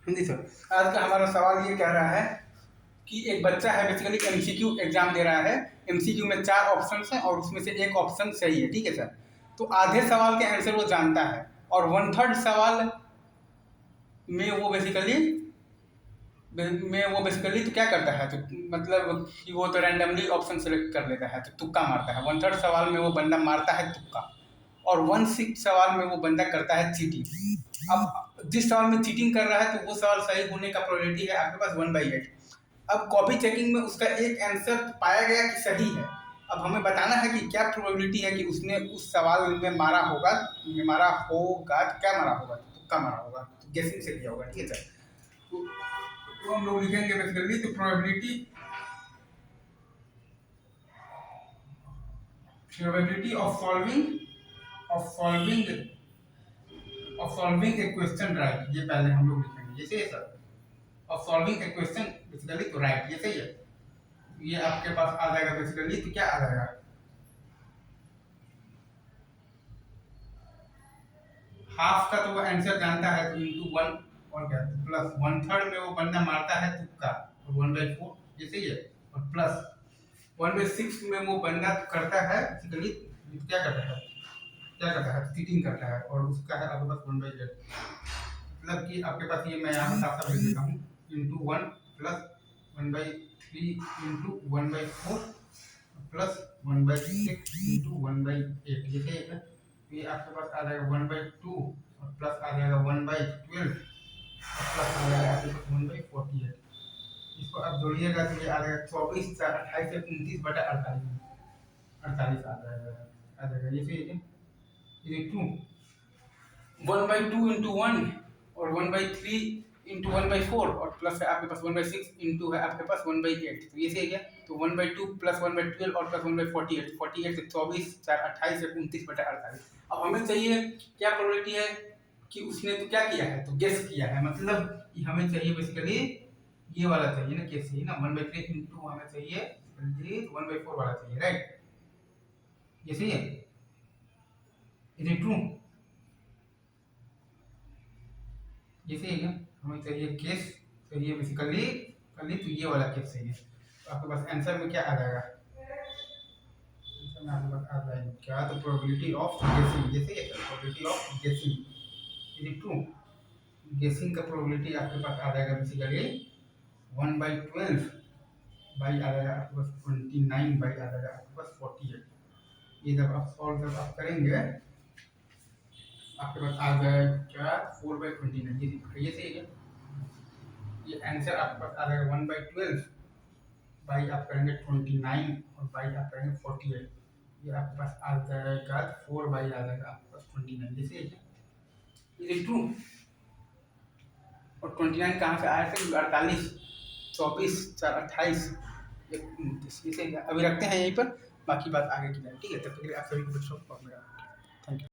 Hindi sir. आज का हमारा सवाल ये कह रहा है कि एक बच्चा है बेसिकली एमसीक्यू एग्जाम दे रहा है। एमसीक्यू में 4 ऑप्शंस हैं और उसमें से एक ऑप्शन सही है, ठीक है सर। तो आधे सवाल के आंसर वो जानता है और 1/3 सवाल में वो बेसिकली तो क्या करता है, तो मतलब कि वो तो रैंडमली ऑप्शन सेलेक्ट कर लेता है, तो तुक्का मारता है। 1/3 सवाल में वो बंदा मारता है तुक्का और 1/6 सवाल में वो बंदा करता है चीटिंग। अब जिस सवाल में चीटिंग कर रहा है तो वो सवाल सही होने का प्रोबेबिलिटी है आपके पास 1/8। अब कॉपी चेकिंग में उसका एक आंसर पाया गया कि सही है। अब हमें बताना है कि क्या प्रोबेबिलिटी है कि उसने उस सवाल में मारा होगा, क्या मारा होगा, तुक्का मारा होगा, तो गेसिंग से किया होगा, ठीक है सर। तो हम लोग लिखेंगे बेसिकली तो probability of solving A question right, ये पहले हम लोग लिखेंगे जैसे है sir. Of solving A question basically तो राइट, ये सही है। ये आपके पास आ जाएगा बेसिकली, तो क्या आ जाएगा, हाफ का तो वो आंसर जानता है तो इंटू 1 और क्या प्लस 1/3 में वो बंदा मारता है तुक्का और 1/4, ये सही है। और प्लस 1/6 में वो बंदा करता है बेसिकली क्या करता है चीटिंग करता है और उसका है आपके पास 1/8। मतलब कि आपके पास ये मैं यहाँ साफ साफ लिख देता हूँ, into 1 plus 1/3 into 1/4 plus 1/6 into 1/8, ये सही है। ये आपके पास आ जाएगा 1/2 और प्लस आ जाएगा 1/12 और प्लस आ जाएगा आपके पास 1/48। इसको आप जोड़िएगा तो ये आ जाएगा 24 4 28 से 29/48, 48 आ जाएगा ये सही है। ये 1/2 इंटू 1 और 1/3 इंटू 1/4 और प्लस है आपके पास 1/6 इंटू है आपके पास 1/8, तो ये सही है। तो 1/2 प्लस 1/12 और प्लस 1/48, 48 से 24 4 28 से 29/48। अब हमें चाहिए क्या प्रोबेबिलिटी है कि उसने तो क्या किया है, तो गेस किया है, मतलब कि हमें चाहिए बेसिकली ये वाला चाहिए ना, केस चाहिए ना 1/3 इंटू हमें चाहिए 1/4 वाला चाहिए, राइट, ये सही है। इज इट ट्रू, ये सही है। हमें चाहिए केस चाहिए बेसिकली कली, तो ये वाला केस चाहिए। तो आपके पास आंसर में क्या आ जाएगा, आंसर में आपके पास आ जाएगा क्या, तो प्रोबेबिलिटी ऑफ गेसिंग, ये सही है सर, प्रोबेबिलिटी ऑफ गेसिंग इज इट ट्रू। गेसिंग का प्रोबेबिलिटी आपके पास आ जाएगा बेसिकली 1/12 बाई आ जाएगा आपके पास 29 बाई आ जाएगा आपके पास 48। ये जब आप करेंगे आपके पास आ जाएगा क्या 4/29, ये सही है। ये आंसर आपके पास आ जाएगा 1/12 बाई आप करेंगे 29 और बाई आप करेंगे 48, ये आपके पास आ जाएगा 4 बाई आ जाएगा आपके पास 29, ये सही है। Is it true. और 29 कहाँ से आया, फिर 48 24 4 28 29, ये सही है। अभी रखते हैं यहीं पर, बाकी बात आगे की जाए, ठीक है। तब तक के लिए आप सभी को थैंक यू।